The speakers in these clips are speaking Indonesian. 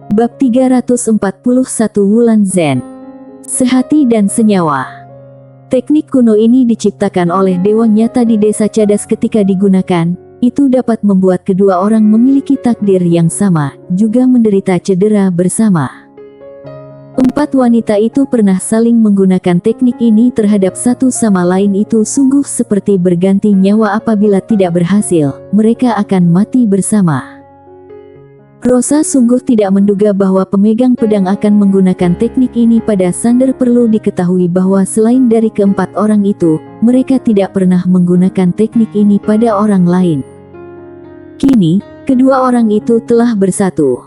Bab 341 Wulan Zen. Sehati dan senyawa. Teknik kuno ini diciptakan oleh dewa nyata di desa Cadas. Ketika digunakan, itu dapat membuat kedua orang memiliki takdir yang sama, juga menderita cedera bersama. Empat wanita itu pernah saling menggunakan teknik ini terhadap satu sama lain. Itu sungguh seperti berganti nyawa. Apabila tidak berhasil, mereka akan mati bersama. Rosa sungguh tidak menduga bahwa pemegang pedang akan menggunakan teknik ini pada Sander. Perlu diketahui bahwa selain dari keempat orang itu, mereka tidak pernah menggunakan teknik ini pada orang lain. Kini, kedua orang itu telah bersatu.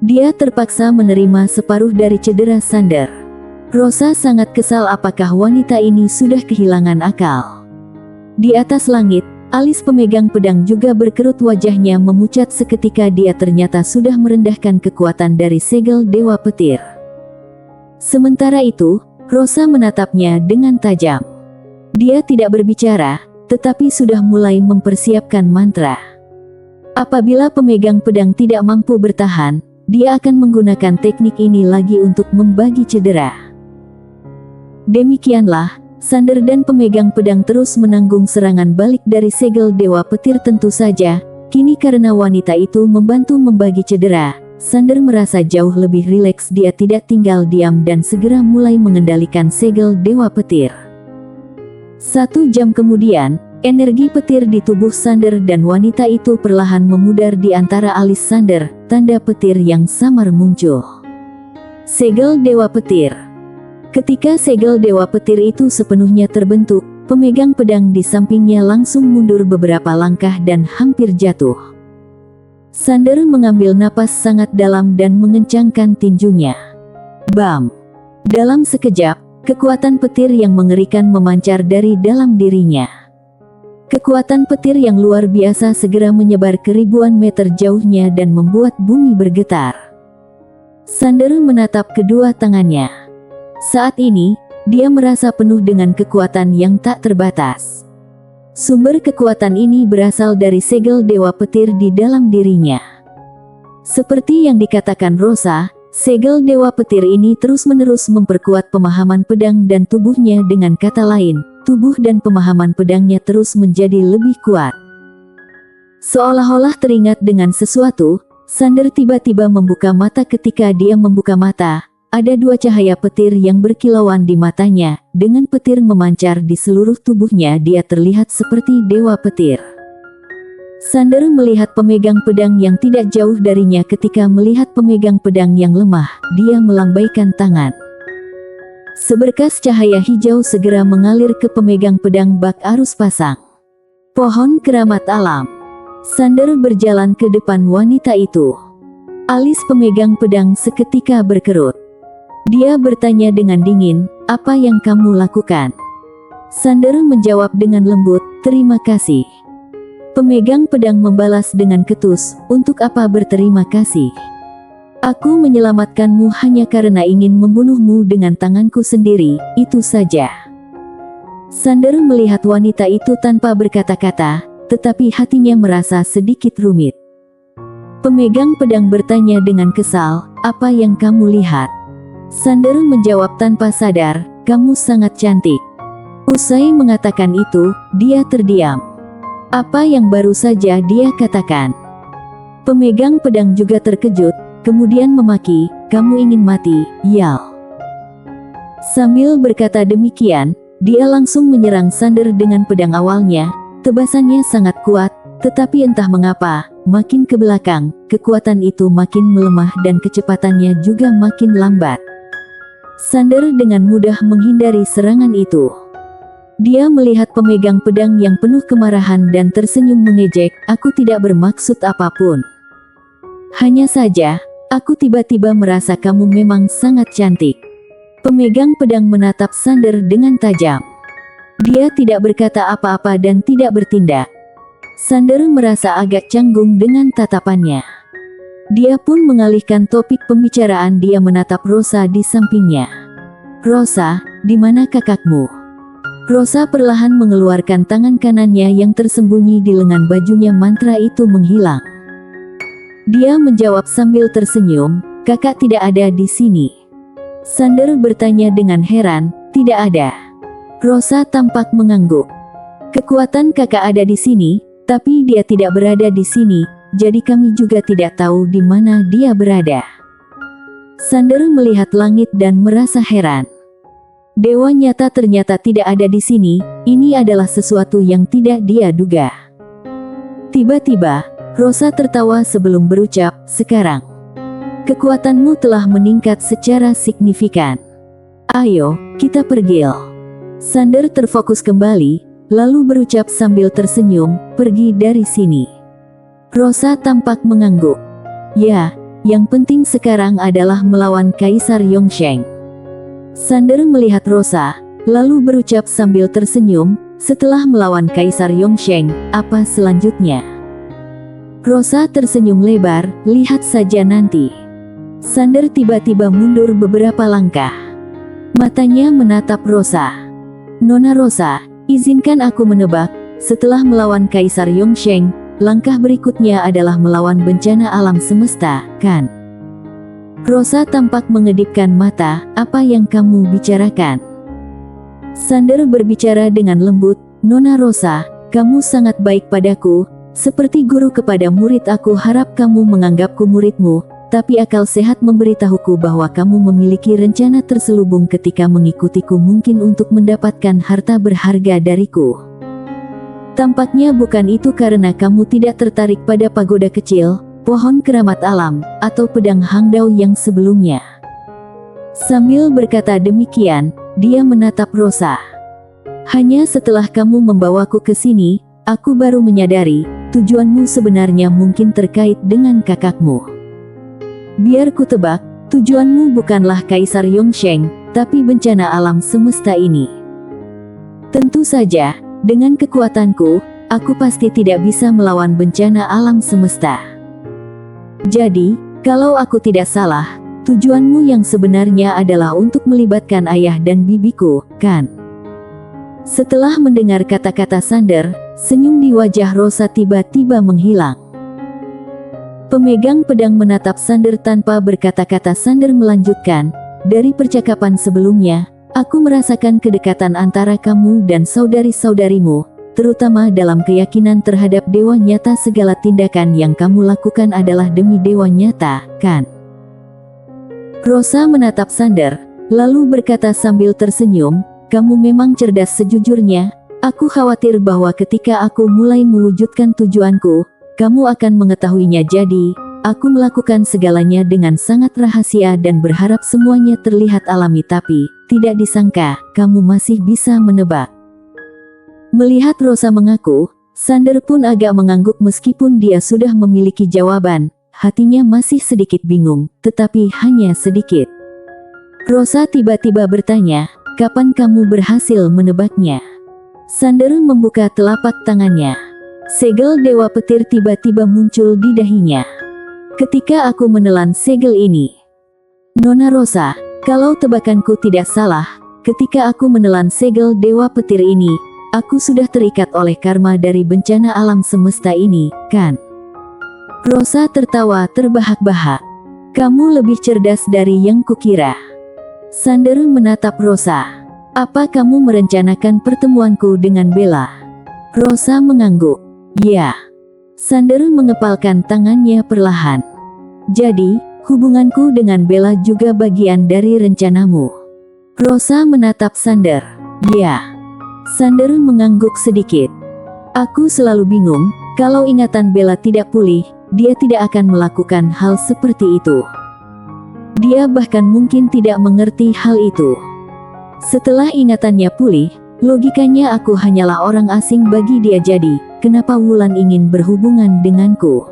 Dia terpaksa menerima separuh dari cedera Sander. Rosa sangat kesal. Apakah wanita ini sudah kehilangan akal? Di atas langit, alis pemegang pedang juga berkerut. Wajahnya memucat seketika. Dia ternyata sudah merendahkan kekuatan dari segel Dewa Petir. Sementara itu, Rosa menatapnya dengan tajam. Dia tidak berbicara, tetapi sudah mulai mempersiapkan mantra. Apabila pemegang pedang tidak mampu bertahan, dia akan menggunakan teknik ini lagi untuk membagi cedera. Demikianlah, Sander dan pemegang pedang terus menanggung serangan balik dari segel Dewa Petir. Tentu saja, kini karena wanita itu membantu membagi cedera, Sander merasa jauh lebih rileks. Dia tidak tinggal diam dan segera mulai mengendalikan segel Dewa Petir. 1 jam kemudian, energi petir di tubuh Sander dan wanita itu perlahan memudar di antara alis Sander. Tanda petir yang samar muncul. Segel Dewa Petir. Ketika segel Dewa Petir itu sepenuhnya terbentuk, pemegang pedang di sampingnya langsung mundur beberapa langkah dan hampir jatuh. Sander mengambil napas sangat dalam dan mengencangkan tinjunya. Bam! Dalam sekejap, kekuatan petir yang mengerikan memancar dari dalam dirinya. Kekuatan petir yang luar biasa segera menyebar ke ribuan meter jauhnya dan membuat bumi bergetar. Sander menatap kedua tangannya. Saat ini, dia merasa penuh dengan kekuatan yang tak terbatas. Sumber kekuatan ini berasal dari segel Dewa Petir di dalam dirinya. Seperti yang dikatakan Rosa, segel Dewa Petir ini terus-menerus memperkuat pemahaman pedang dan tubuhnya. Dengan kata lain, tubuh dan pemahaman pedangnya terus menjadi lebih kuat. Seolah-olah teringat dengan sesuatu, Sander tiba-tiba membuka mata. Ketika dia membuka mata, ada dua cahaya petir yang berkilauan di matanya. Dengan petir memancar di seluruh tubuhnya, dia terlihat seperti Dewa Petir. Sander melihat pemegang pedang yang tidak jauh darinya. Ketika melihat pemegang pedang yang lemah, dia melambaikan tangan. Seberkas cahaya hijau segera mengalir ke pemegang pedang bak arus pasang. Pohon keramat alam. Sander berjalan ke depan wanita itu. Alis pemegang pedang seketika berkerut. Dia bertanya dengan dingin, "Apa yang kamu lakukan?" Sander menjawab dengan lembut, "Terima kasih." Pemegang pedang membalas dengan ketus, "Untuk apa berterima kasih? Aku menyelamatkanmu hanya karena ingin membunuhmu dengan tanganku sendiri, itu saja." Sander melihat wanita itu tanpa berkata-kata, tetapi hatinya merasa sedikit rumit. Pemegang pedang bertanya dengan kesal, "Apa yang kamu lihat?" Sander menjawab tanpa sadar, "Kamu sangat cantik." Usai mengatakan itu, dia terdiam. Apa yang baru saja dia katakan? Pemegang pedang juga terkejut, kemudian memaki, "Kamu ingin mati, Yal." Sambil berkata demikian, dia langsung menyerang Sander dengan pedang. Awalnya, tebasannya sangat kuat, tetapi entah mengapa, makin ke belakang, kekuatan itu makin melemah dan kecepatannya juga makin lambat. Sander dengan mudah menghindari serangan itu. Dia melihat pemegang pedang yang penuh kemarahan dan tersenyum mengejek, "Aku tidak bermaksud apapun. Hanya saja, aku tiba-tiba merasa kamu memang sangat cantik." Pemegang pedang menatap Sander dengan tajam. Dia tidak berkata apa-apa dan tidak bertindak. Sander merasa agak canggung dengan tatapannya. Dia pun mengalihkan topik pembicaraan. Dia menatap Rosa di sampingnya. "Rosa, di mana kakakmu?" Rosa perlahan mengeluarkan tangan kanannya yang tersembunyi di lengan bajunya. Mantra itu menghilang. Dia menjawab sambil tersenyum, kakak tidak ada di sini. Sander bertanya dengan heran, tidak ada. Rosa tampak mengangguk. Kekuatan kakak ada di sini, tapi dia tidak berada di sini, jadi kami juga tidak tahu di mana dia berada. Sander melihat langit dan merasa heran. Dewa nyata ternyata tidak ada di sini, ini adalah sesuatu yang tidak dia duga. Tiba-tiba, Rosa tertawa sebelum berucap, sekarang kekuatanmu telah meningkat secara signifikan. Ayo, kita pergi. Sander terfokus kembali, lalu berucap sambil tersenyum, pergi dari sini. Rosa tampak mengangguk. Ya, yang penting sekarang adalah melawan Kaisar Yongsheng. Sander melihat Rosa, lalu berucap sambil tersenyum, setelah melawan Kaisar Yongsheng, apa selanjutnya? Rosa tersenyum lebar, lihat saja nanti. Sander tiba-tiba mundur beberapa langkah. Matanya menatap Rosa. Nona Rosa, izinkan aku menebak, setelah melawan Kaisar Yongsheng, langkah berikutnya adalah melawan bencana alam semesta, kan? Rosa tampak mengedipkan mata, apa yang kamu bicarakan? Sander berbicara dengan lembut, Nona Rosa, kamu sangat baik padaku, seperti guru kepada murid. Aku harap kamu menganggapku muridmu, tapi akal sehat memberitahuku bahwa kamu memiliki rencana terselubung ketika mengikutiku, mungkin untuk mendapatkan harta berharga dariku. Tampaknya bukan itu karena kamu tidak tertarik pada pagoda kecil, pohon keramat alam, atau pedang Hangdao yang sebelumnya. Sambil berkata demikian, dia menatap Rosa. Hanya setelah kamu membawaku ke sini, aku baru menyadari, tujuanmu sebenarnya mungkin terkait dengan kakakmu. Biar ku tebak, tujuanmu bukanlah Kaisar Yongsheng, tapi bencana alam semesta ini. Tentu saja, dengan kekuatanku, aku pasti tidak bisa melawan bencana alam semesta. Jadi, kalau aku tidak salah, tujuanmu yang sebenarnya adalah untuk melibatkan ayah dan bibiku, kan? Setelah mendengar kata-kata Sander, senyum di wajah Rosa tiba-tiba menghilang. Pemegang pedang menatap Sander tanpa berkata-kata. Sander melanjutkan, dari percakapan sebelumnya, aku merasakan kedekatan antara kamu dan saudari-saudarimu, terutama dalam keyakinan terhadap dewa nyata. Segala tindakan yang kamu lakukan adalah demi dewa nyata, kan? Rosa menatap Sander, lalu berkata sambil tersenyum, kamu memang cerdas. Sejujurnya, aku khawatir bahwa ketika aku mulai mewujudkan tujuanku, kamu akan mengetahuinya. Jadi, aku melakukan segalanya dengan sangat rahasia dan berharap semuanya terlihat alami, tapi tidak disangka, kamu masih bisa menebak. Melihat Rosa mengaku, Sander pun agak mengangguk meskipun dia sudah memiliki jawaban, hatinya masih sedikit bingung, tetapi hanya sedikit. Rosa tiba-tiba bertanya, kapan kamu berhasil menebaknya? Sander membuka telapak tangannya. Segel Dewa Petir tiba-tiba muncul di dahinya. Ketika aku menelan segel ini. Nona Rosa, kalau tebakanku tidak salah, ketika aku menelan segel Dewa Petir ini, aku sudah terikat oleh karma dari bencana alam semesta ini, kan? Rosa tertawa terbahak-bahak. Kamu lebih cerdas dari yang kukira. Sander menatap Rosa. Apa kamu merencanakan pertemuanku dengan Bella? Rosa mengangguk. Ya. Sander mengepalkan tangannya perlahan. Jadi, hubunganku dengan Bella juga bagian dari rencanamu. Rosa menatap Sander. Ya. Sander mengangguk sedikit. Aku selalu bingung, kalau ingatan Bella tidak pulih, dia tidak akan melakukan hal seperti itu. Dia bahkan mungkin tidak mengerti hal itu. Setelah ingatannya pulih, logikanya aku hanyalah orang asing bagi dia. Jadi, kenapa Wulan ingin berhubungan denganku?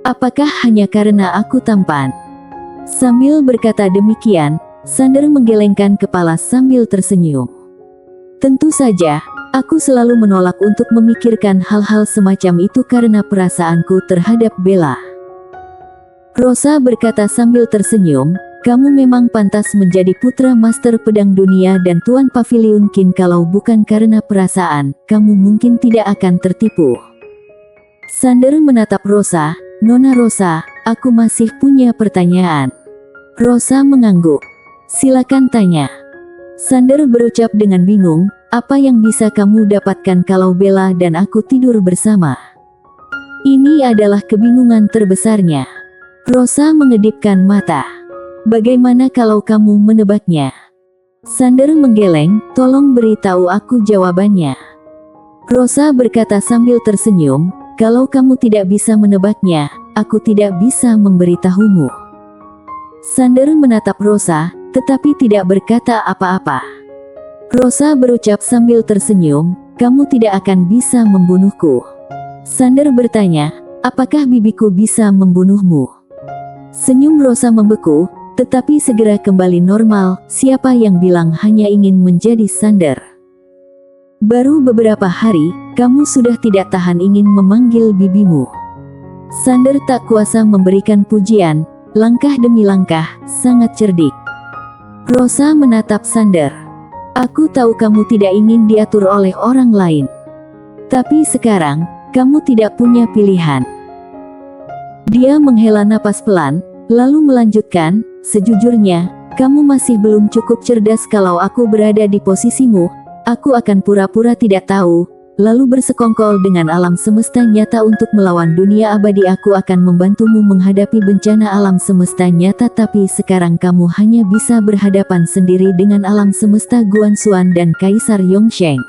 Apakah hanya karena aku tampan? Sambil berkata demikian, Sander menggelengkan kepala sambil tersenyum. Tentu saja, aku selalu menolak untuk memikirkan hal-hal semacam itu karena perasaanku terhadap Bella. Rosa berkata sambil tersenyum, kamu memang pantas menjadi putra Master Pedang Dunia dan Tuan Pavilion King. Kalau bukan karena perasaan, kamu mungkin tidak akan tertipu. Sander menatap Rosa, Nona Rosa, aku masih punya pertanyaan. Rosa mengangguk. Silakan tanya. Sander berucap dengan bingung, apa yang bisa kamu dapatkan kalau Bella dan aku tidur bersama? Ini adalah kebingungan terbesarnya. Rosa mengedipkan mata. Bagaimana kalau kamu menebaknya? Sander menggeleng, tolong beritahu aku jawabannya. Rosa berkata sambil tersenyum, kalau kamu tidak bisa menebaknya, aku tidak bisa memberitahumu. Sander menatap Rosa, tetapi tidak berkata apa-apa. Rosa berucap sambil tersenyum, kamu tidak akan bisa membunuhku. Sander bertanya, apakah bibiku bisa membunuhmu? Senyum Rosa membeku, tetapi segera kembali normal, siapa yang bilang hanya ingin menjadi Sander? Baru beberapa hari, kamu sudah tidak tahan ingin memanggil bibimu. Sander tak kuasa memberikan pujian, langkah demi langkah, sangat cerdik. Rosa menatap Sander. Aku tahu kamu tidak ingin diatur oleh orang lain. Tapi sekarang, kamu tidak punya pilihan. Dia menghela napas pelan, lalu melanjutkan, sejujurnya, kamu masih belum cukup cerdas. Kalau aku berada di posisimu, aku akan pura-pura tidak tahu, lalu bersekongkol dengan alam semesta nyata untuk melawan dunia abadi. Aku akan membantumu menghadapi bencana alam semesta nyata, tapi sekarang kamu hanya bisa berhadapan sendiri dengan alam semesta Guanxuan dan Kaisar Yongsheng.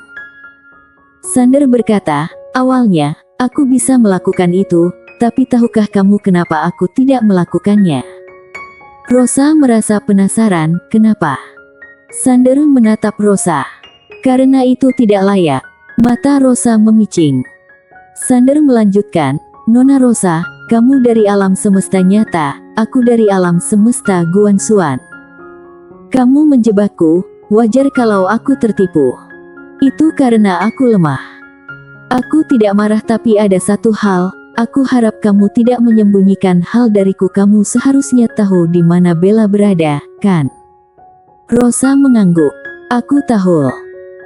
Sander berkata, awalnya, aku bisa melakukan itu, tapi tahukah kamu kenapa aku tidak melakukannya? Rosa merasa penasaran, kenapa? Sander menatap Rosa. Karena itu tidak layak. Mata Rosa memicing. Sander melanjutkan, Nona Rosa, kamu dari alam semesta nyata, aku dari alam semesta Guanxuan. Kamu menjebakku, wajar kalau aku tertipu. Itu karena aku lemah. Aku tidak marah, tapi ada satu hal, aku harap kamu tidak menyembunyikan hal dariku. Kamu seharusnya tahu di mana Bella berada, kan? Rosa mengangguk. Aku tahu.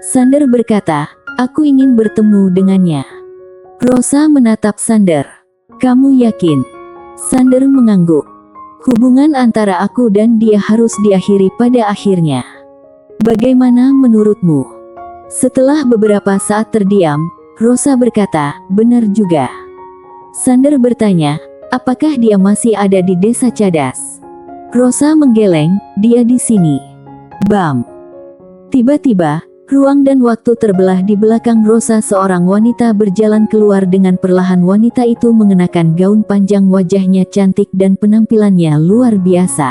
Sander berkata, aku ingin bertemu dengannya. Rosa menatap Sander. Kamu yakin? Sander mengangguk. Hubungan antara aku dan dia harus diakhiri pada akhirnya. Bagaimana menurutmu? Setelah beberapa saat terdiam, Rosa berkata, benar juga. Sander bertanya, apakah dia masih ada di desa Cadas? Rosa menggeleng, dia di sini. Bam. Tiba-tiba, ruang dan waktu terbelah di belakang Rosa. Seorang wanita berjalan keluar dengan perlahan. Wanita itu mengenakan gaun panjang, wajahnya cantik dan penampilannya luar biasa.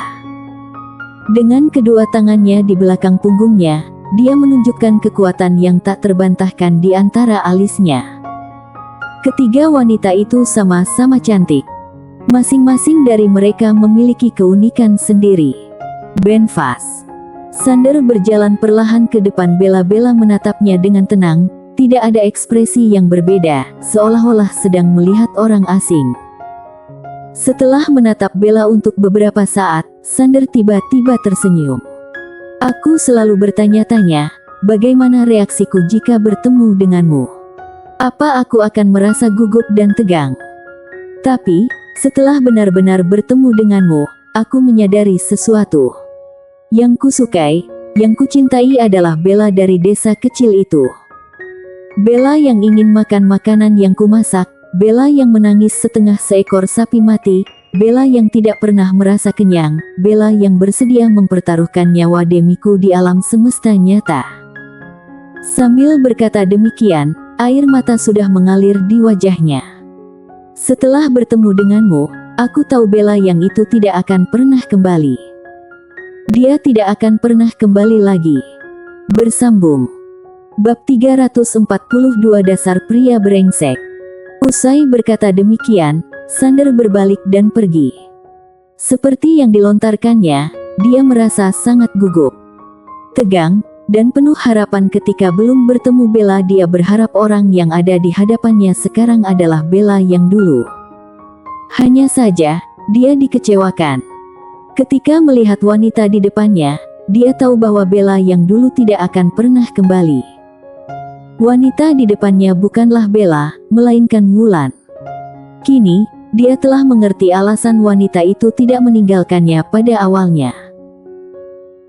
Dengan kedua tangannya di belakang punggungnya, dia menunjukkan kekuatan yang tak terbantahkan di antara alisnya. Ketiga wanita itu sama-sama cantik. Masing-masing dari mereka memiliki keunikan sendiri. Benfas. Sander berjalan perlahan ke depan Bella. Bella menatapnya dengan tenang, tidak ada ekspresi yang berbeda, seolah-olah sedang melihat orang asing. Setelah menatap Bella untuk beberapa saat, Sander tiba-tiba tersenyum. Aku selalu bertanya-tanya, bagaimana reaksiku jika bertemu denganmu? Apa aku akan merasa gugup dan tegang? Tapi, setelah benar-benar bertemu denganmu, aku menyadari sesuatu. Yang kusukai, yang kucintai adalah Bella dari desa kecil itu. Bella yang ingin makan makanan yang kumasak, Bella yang menangis setengah seekor sapi mati, Bella yang tidak pernah merasa kenyang, Bella yang bersedia mempertaruhkan nyawa demiku di alam semesta nyata. Sambil berkata demikian, air mata sudah mengalir di wajahnya. Setelah bertemu denganmu, aku tahu Bella yang itu tidak akan pernah kembali. Dia tidak akan pernah kembali lagi. Bersambung. Bab 342 Dasar Pria Brengsek. Usai berkata demikian, Sander berbalik dan pergi. Seperti yang dilontarkannya, dia merasa sangat gugup, tegang, dan penuh harapan ketika belum bertemu Bella. Dia berharap orang yang ada di hadapannya sekarang adalah Bella yang dulu. Hanya saja, dia dikecewakan. Ketika melihat wanita di depannya, dia tahu bahwa Bella yang dulu tidak akan pernah kembali. Wanita di depannya bukanlah Bella, melainkan Wulan. Kini, dia telah mengerti alasan wanita itu tidak meninggalkannya pada awalnya.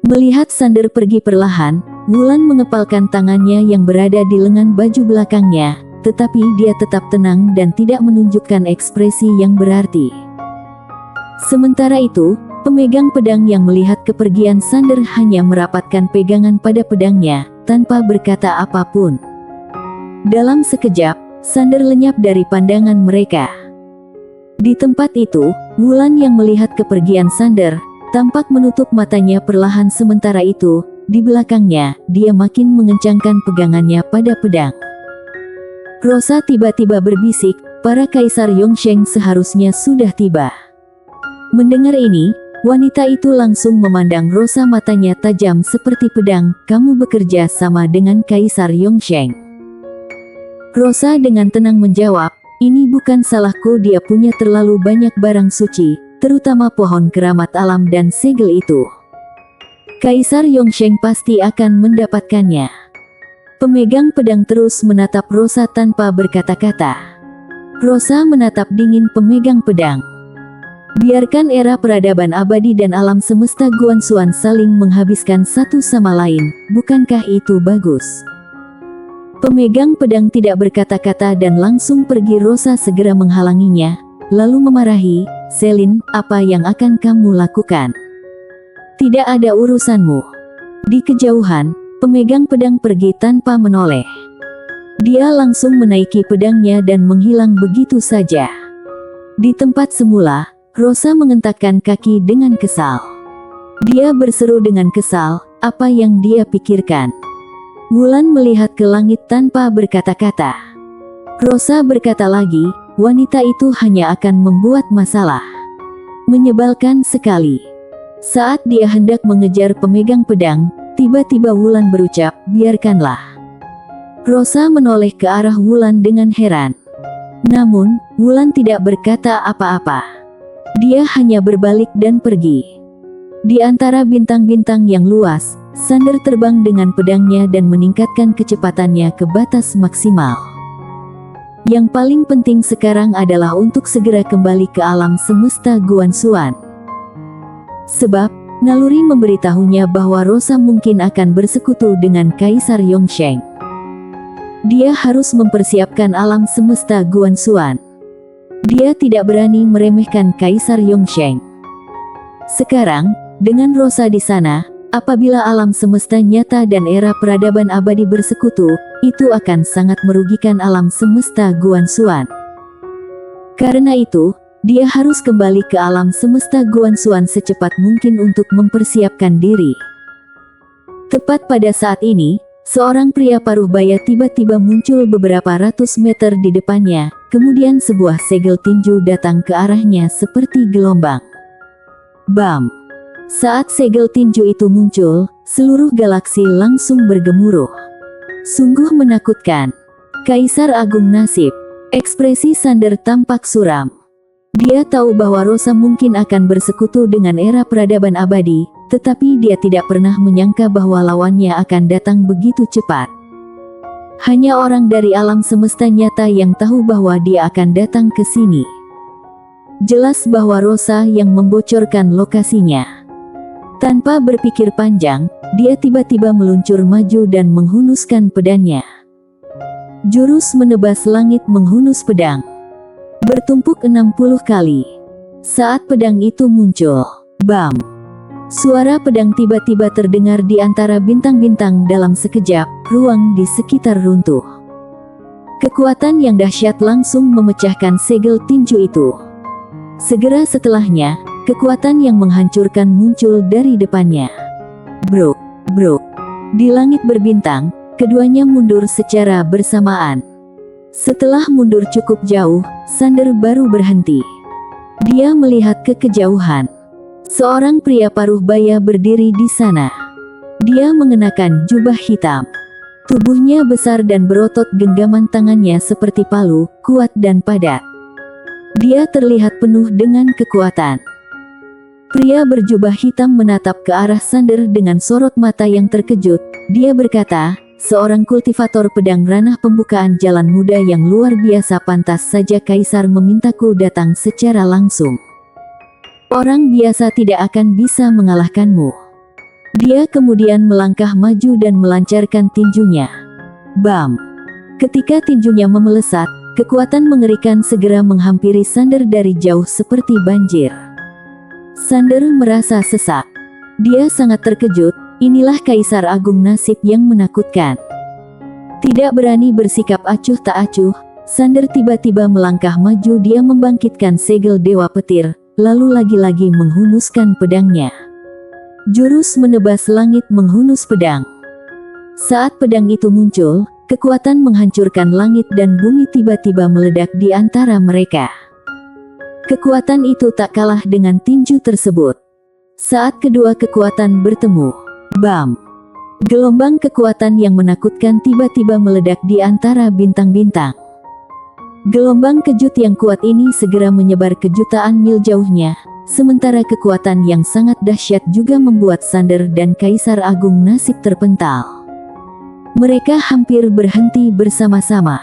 Melihat Sander pergi perlahan, Wulan mengepalkan tangannya yang berada di lengan baju belakangnya, tetapi dia tetap tenang dan tidak menunjukkan ekspresi yang berarti. Sementara itu, pemegang pedang yang melihat kepergian Sander hanya merapatkan pegangan pada pedangnya, tanpa berkata apapun. Dalam sekejap, Sander lenyap dari pandangan mereka. Di tempat itu, Wulan yang melihat kepergian Sander, tampak menutup matanya perlahan. Sementara itu, di belakangnya, dia makin mengencangkan pegangannya pada pedang. Rosa tiba-tiba berbisik, para Kaisar Yongsheng seharusnya sudah tiba. Mendengar ini, wanita itu langsung memandang Rosa, matanya tajam seperti pedang. Kamu bekerja sama dengan Kaisar Yongsheng? Rosa dengan tenang menjawab, ini bukan salahku, dia punya terlalu banyak barang suci, terutama pohon keramat alam dan segel itu. Kaisar Yongsheng pasti akan mendapatkannya. Pemegang pedang terus menatap Rosa tanpa berkata-kata. Rosa menatap dingin pemegang pedang. Biarkan era peradaban abadi dan alam semesta Guanxuan saling menghabiskan satu sama lain, bukankah itu bagus? Pemegang pedang tidak berkata-kata dan langsung pergi. Rosa segera menghalanginya, lalu memarahi, Selin, apa yang akan kamu lakukan? Tidak ada urusanmu. Di kejauhan, pemegang pedang pergi tanpa menoleh. Dia langsung menaiki pedangnya dan menghilang begitu saja. Di tempat semula, Rosa mengentakkan kaki dengan kesal. Dia berseru dengan kesal, apa yang dia pikirkan? Wulan melihat ke langit tanpa berkata-kata. Rosa berkata lagi, wanita itu hanya akan membuat masalah. Menyebalkan sekali. Saat dia hendak mengejar pemegang pedang, tiba-tiba Wulan berucap, biarkanlah. Rosa menoleh ke arah Wulan dengan heran. Namun, Wulan tidak berkata apa-apa. Dia hanya berbalik dan pergi. Di antara bintang-bintang yang luas, Sander terbang dengan pedangnya dan meningkatkan kecepatannya ke batas maksimal. Yang paling penting sekarang adalah untuk segera kembali ke alam semesta Guanxuan. Sebab, naluri memberitahunya bahwa Rosa mungkin akan bersekutu dengan Kaisar Yongsheng. Dia harus mempersiapkan alam semesta Guanxuan. Dia tidak berani meremehkan Kaisar Yongsheng. Sekarang, dengan Rosa di sana, apabila alam semesta nyata dan era peradaban abadi bersekutu, itu akan sangat merugikan alam semesta Guanxuan. Karena itu, dia harus kembali ke alam semesta Guanxuan secepat mungkin untuk mempersiapkan diri. Tepat pada saat ini, seorang pria paruh baya tiba-tiba muncul beberapa ratus meter di depannya, kemudian sebuah segel tinju datang ke arahnya seperti gelombang. Bam! Saat segel tinju itu muncul, seluruh galaksi langsung bergemuruh. Sungguh menakutkan. Kaisar Agung Nasib. Ekspresi Sander tampak suram. Dia tahu bahwa Rosa mungkin akan bersekutu dengan era peradaban abadi, tetapi dia tidak pernah menyangka bahwa lawannya akan datang begitu cepat. Hanya orang dari alam semesta nyata yang tahu bahwa dia akan datang ke sini. Jelas bahwa Rosa yang membocorkan lokasinya. Tanpa berpikir panjang, dia tiba-tiba meluncur maju dan menghunuskan pedangnya. Jurus menebas langit menghunus pedang. Bertumpuk 60 kali. Saat pedang itu muncul, bam! Suara pedang tiba-tiba terdengar di antara bintang-bintang. Dalam sekejap, ruang di sekitar runtuh. Kekuatan yang dahsyat langsung memecahkan segel tinju itu. Segera setelahnya, kekuatan yang menghancurkan muncul dari depannya. Bruk, bruk. Di langit berbintang, keduanya mundur secara bersamaan. Setelah mundur cukup jauh, Sander baru berhenti. Dia melihat ke kejauhan. Seorang pria paruh baya berdiri di sana. Dia mengenakan jubah hitam. Tubuhnya besar dan berotot, genggaman tangannya seperti palu, kuat dan padat. Dia terlihat penuh dengan kekuatan. Pria berjubah hitam menatap ke arah Sander dengan sorot mata yang terkejut. Dia berkata, seorang kultivator pedang ranah pembukaan jalan muda yang luar biasa. Pantas saja Kaisar memintaku datang secara langsung. Orang biasa tidak akan bisa mengalahkanmu. Dia kemudian melangkah maju dan melancarkan tinjunya. Bam! Ketika tinjunya memelesat, kekuatan mengerikan segera menghampiri Sander dari jauh seperti banjir. Sander merasa sesak. Dia sangat terkejut. Inilah Kaisar Agung nasib yang menakutkan. Tidak berani bersikap acuh tak acuh, Sander tiba-tiba melangkah maju. Dia membangkitkan segel Dewa Petir, lalu lagi-lagi menghunuskan pedangnya. Jurus menebas langit menghunus pedang. Saat pedang itu muncul, kekuatan menghancurkan langit dan bumi tiba-tiba meledak di antara mereka. Kekuatan itu tak kalah dengan tinju tersebut. Saat kedua kekuatan bertemu, bam! Gelombang kekuatan yang menakutkan tiba-tiba meledak di antara bintang-bintang. Gelombang kejut yang kuat ini segera menyebar ke jutaan mil jauhnya, sementara kekuatan yang sangat dahsyat juga membuat Sander dan Kaisar Agung nasib terpental. Mereka hampir berhenti bersama-sama.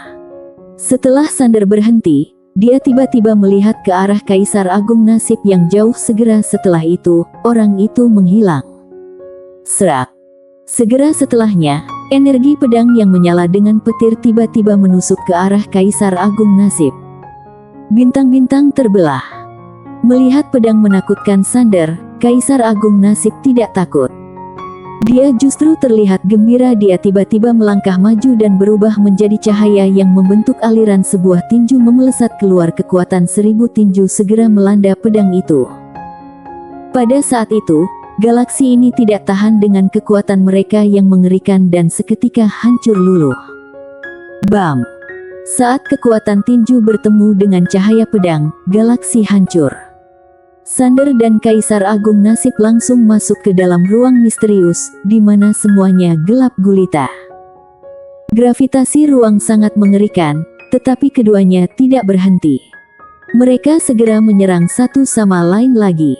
Setelah Sander berhenti, dia tiba-tiba melihat ke arah Kaisar Agung nasib yang jauh. Segera setelah itu, orang itu menghilang. Serak. Segera setelahnya, energi pedang yang menyala dengan petir tiba-tiba menusuk ke arah Kaisar Agung nasib. Bintang-bintang terbelah. Melihat pedang menakutkan Sander, Kaisar Agung nasib tidak takut. Dia justru terlihat gembira. Dia tiba-tiba melangkah maju dan berubah menjadi cahaya yang membentuk aliran. Sebuah tinju memelesat keluar. Kekuatan 1000 tinju segera melanda pedang itu. Pada saat itu, galaksi ini tidak tahan dengan kekuatan mereka yang mengerikan dan seketika hancur luluh. Bam! Saat kekuatan tinju bertemu dengan cahaya pedang, galaksi hancur. Sander dan Kaisar Agung nasib langsung masuk ke dalam ruang misterius, di mana semuanya gelap gulita. Gravitasi ruang sangat mengerikan, tetapi keduanya tidak berhenti. Mereka segera menyerang satu sama lain lagi.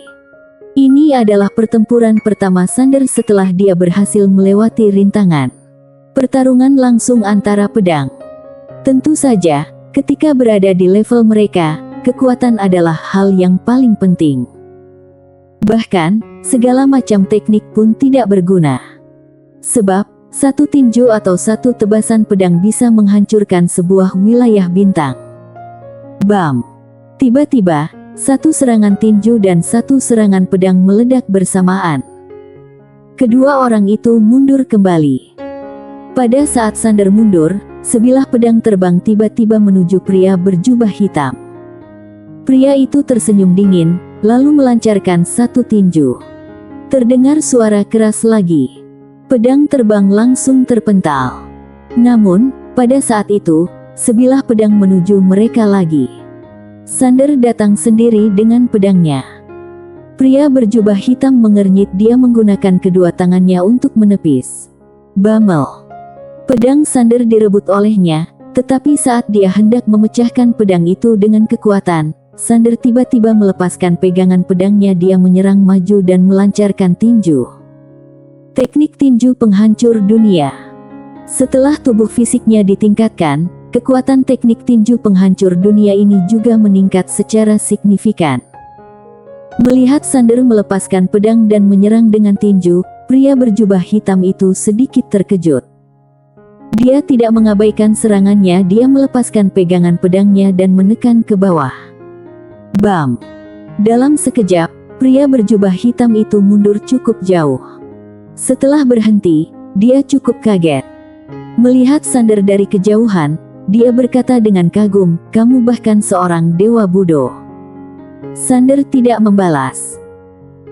Ini adalah pertempuran pertama Sander setelah dia berhasil melewati rintangan. Pertarungan langsung antara pedang. Tentu saja, ketika berada di level mereka, kekuatan adalah hal yang paling penting. Bahkan, segala macam teknik pun tidak berguna. Sebab, satu tinju atau satu tebasan pedang bisa menghancurkan sebuah wilayah bintang. Bam! Tiba-tiba, satu serangan tinju dan satu serangan pedang meledak bersamaan. Kedua orang itu mundur kembali. Pada saat Sander mundur, sebilah pedang terbang tiba-tiba menuju pria berjubah hitam. Pria itu tersenyum dingin, lalu melancarkan satu tinju. Terdengar suara keras lagi. Pedang terbang langsung terpental. Namun, pada saat itu, sebilah pedang menuju mereka lagi. Sander datang sendiri dengan pedangnya. Pria berjubah hitam mengernyit. Dia menggunakan kedua tangannya untuk menepis. Bamel. Pedang Sander direbut olehnya, tetapi saat dia hendak memecahkan pedang itu dengan kekuatan, Sander tiba-tiba melepaskan pegangan pedangnya. Dia menyerang maju dan melancarkan tinju. Teknik tinju penghancur dunia. Setelah tubuh fisiknya ditingkatkan, kekuatan teknik tinju penghancur dunia ini juga meningkat secara signifikan. Melihat Sander melepaskan pedang dan menyerang dengan tinju, pria berjubah hitam itu sedikit terkejut. Dia tidak mengabaikan serangannya. Dia melepaskan pegangan pedangnya dan menekan ke bawah. Bam! Dalam sekejap, pria berjubah hitam itu mundur cukup jauh. Setelah berhenti, dia cukup kaget. Melihat Sander dari kejauhan, dia berkata dengan kagum, "Kamu bahkan seorang dewa Budo." Sander tidak membalas.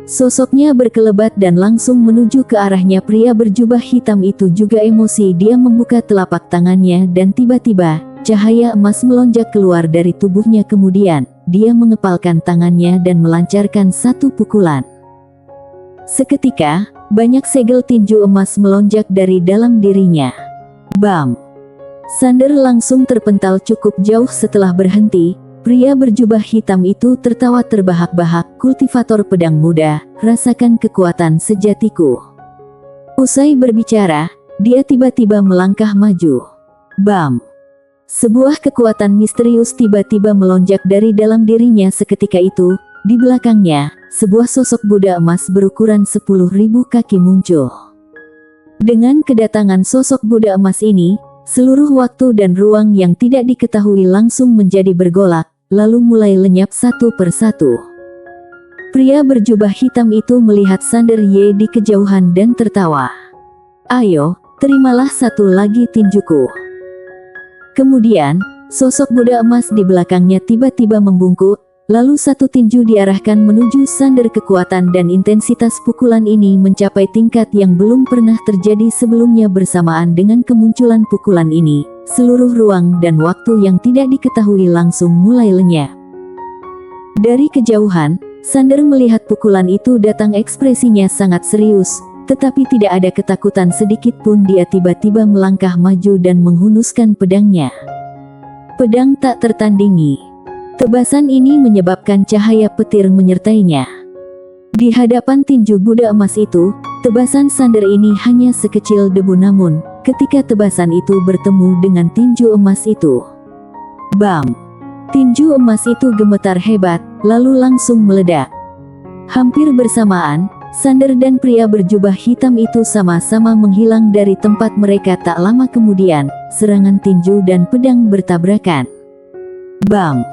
Sosoknya berkelebat dan langsung menuju ke arahnya. Pria berjubah hitam itu juga emosi. Dia membuka telapak tangannya dan tiba-tiba, cahaya emas melonjak keluar dari tubuhnya. Kemudian, dia mengepalkan tangannya dan melancarkan satu pukulan. Seketika, banyak segel tinju emas melonjak dari dalam dirinya. Bam! Sander langsung terpental cukup jauh. Setelah berhenti, pria berjubah hitam itu tertawa terbahak-bahak. "Kultivator pedang muda, rasakan kekuatan sejatiku." Usai berbicara, dia tiba-tiba melangkah maju. Bam! Sebuah kekuatan misterius tiba-tiba melonjak dari dalam dirinya seketika itu. Di belakangnya, sebuah sosok Buddha emas berukuran 10.000 kaki muncul. Dengan kedatangan sosok Buddha emas ini, seluruh waktu dan ruang yang tidak diketahui langsung menjadi bergolak, lalu mulai lenyap satu persatu. Pria berjubah hitam itu melihat Sander Ye di kejauhan dan tertawa. "Ayo, terimalah satu lagi tinjuku." Kemudian, sosok Buddha emas di belakangnya tiba-tiba membungkuk, lalu satu tinju diarahkan menuju Sander. Kekuatan dan intensitas pukulan ini mencapai tingkat yang belum pernah terjadi sebelumnya. Bersamaan dengan kemunculan pukulan ini, seluruh ruang dan waktu yang tidak diketahui langsung mulai lenyap. Dari kejauhan, Sander melihat pukulan itu datang, ekspresinya sangat serius, tetapi tidak ada ketakutan sedikit pun. Dia tiba-tiba melangkah maju dan menghunuskan pedangnya. Pedang tak tertandingi. Tebasan ini menyebabkan cahaya petir menyertainya. Di hadapan tinju Buddha emas itu, tebasan Sander ini hanya sekecil debu, namun ketika tebasan itu bertemu dengan tinju emas itu, bam! Tinju emas itu gemetar hebat, lalu langsung meledak. Hampir bersamaan, Sander dan pria berjubah hitam itu sama-sama menghilang dari tempat mereka. Tak lama kemudian, serangan tinju dan pedang bertabrakan. Bam!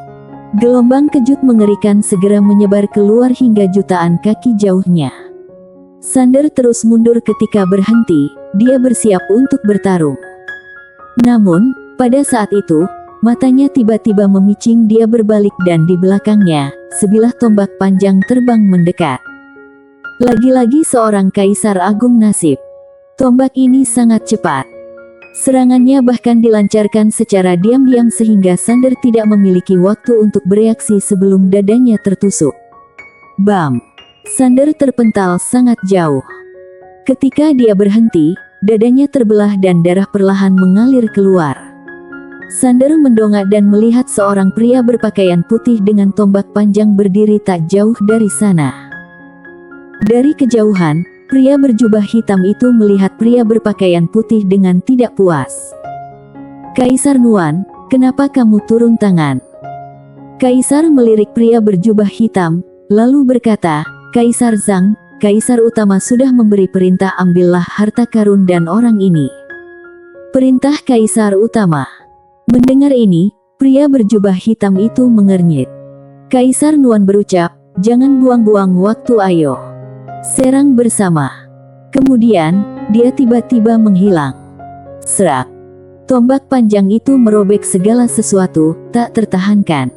Gelombang kejut mengerikan segera menyebar keluar hingga jutaan kaki jauhnya. Sander terus mundur ketika berhenti, dia bersiap untuk bertarung. Namun, pada saat itu, matanya tiba-tiba memicing. Dia berbalik dan di belakangnya, sebilah tombak panjang terbang mendekat. Lagi-lagi seorang kaisar agung nasib. Tombak ini sangat cepat. Serangannya bahkan dilancarkan secara diam-diam sehingga Sander tidak memiliki waktu untuk bereaksi sebelum dadanya tertusuk. Bam! Sander terpental sangat jauh. Ketika dia berhenti, dadanya terbelah dan darah perlahan mengalir keluar. Sander mendongak dan melihat seorang pria berpakaian putih dengan tombak panjang berdiri tak jauh dari sana. Dari kejauhan, pria berjubah hitam itu melihat pria berpakaian putih dengan tidak puas. "Kaisar Nuan, kenapa kamu turun tangan?" Kaisar melirik pria berjubah hitam, lalu berkata, "Kaisar Zhang, Kaisar Utama sudah memberi perintah, ambillah harta karun dan orang ini." "Perintah Kaisar Utama?" Mendengar ini, pria berjubah hitam itu mengernyit. Kaisar Nuan berucap, "Jangan buang-buang waktu, ayo. Serang bersama." Kemudian, dia tiba-tiba menghilang. Serak. Tombak panjang itu merobek segala sesuatu, tak tertahankan.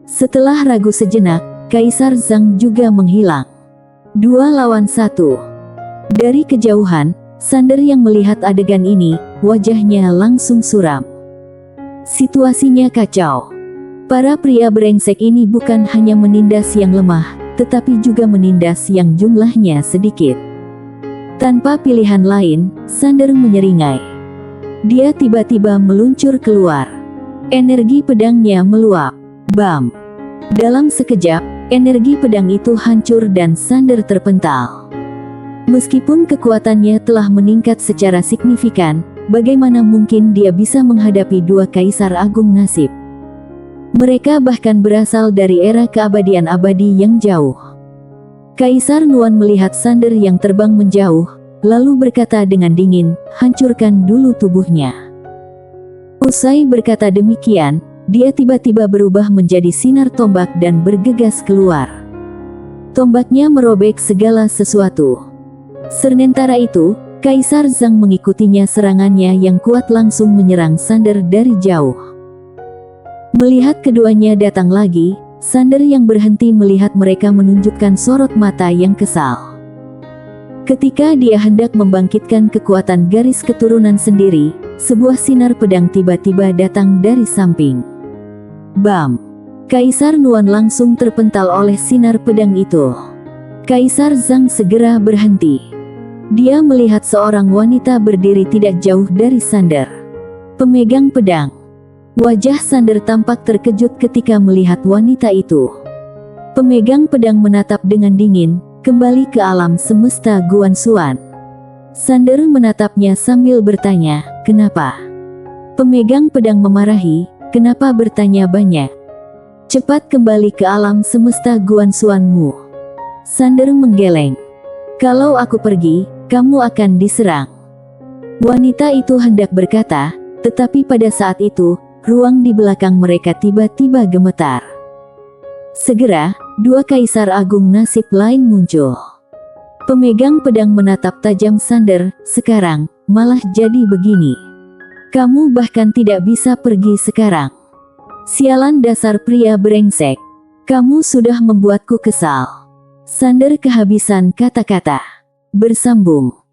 Setelah ragu sejenak, Kaisar Zhang juga menghilang. 2 lawan 1. Dari kejauhan, Sander yang melihat adegan ini, wajahnya langsung suram. Situasinya kacau. Para pria brengsek ini bukan hanya menindas yang lemah, tetapi juga menindas yang jumlahnya sedikit. Tanpa pilihan lain, Sander menyeringai. Dia tiba-tiba meluncur keluar. Energi pedangnya meluap. Bam! Dalam sekejap, energi pedang itu hancur dan Sander terpental. Meskipun kekuatannya telah meningkat secara signifikan, bagaimana mungkin dia bisa menghadapi 2 kaisar agung nasib? Mereka bahkan berasal dari era keabadian abadi yang jauh. Kaisar Nuan melihat Sander yang terbang menjauh, lalu berkata dengan dingin, "Hancurkan dulu tubuhnya." Usai berkata demikian, dia tiba-tiba berubah menjadi sinar tombak dan bergegas keluar. Tombaknya merobek segala sesuatu. Sementara itu, Kaisar Zhang mengikutinya. Serangannya yang kuat langsung menyerang Sander dari jauh. Melihat keduanya datang lagi, Sander yang berhenti melihat mereka menunjukkan sorot mata yang kesal. Ketika dia hendak membangkitkan kekuatan garis keturunan sendiri, sebuah sinar pedang tiba-tiba datang dari samping. Bam! Kaisar Nuan langsung terpental oleh sinar pedang itu. Kaisar Zhang segera berhenti. Dia melihat seorang wanita berdiri tidak jauh dari Sander, pemegang pedang. Wajah Sander tampak terkejut ketika melihat wanita itu. Pemegang pedang menatap dengan dingin, kembali ke alam semesta Guan Xuan. Sander menatapnya sambil bertanya, kenapa? Pemegang pedang memarahi, kenapa bertanya banyak? Cepat kembali ke alam semesta Guansuanmu. Sander menggeleng. Kalau aku pergi, kamu akan diserang. Wanita itu hendak berkata, tetapi pada saat itu, ruang di belakang mereka tiba-tiba gemetar. Segera, dua kaisar agung nasib lain muncul. Pemegang pedang menatap tajam Sander, sekarang, malah jadi begini. Kamu bahkan tidak bisa pergi sekarang. Sialan dasar pria brengsek. Kamu sudah membuatku kesal. Sander kehabisan kata-kata. Bersambung.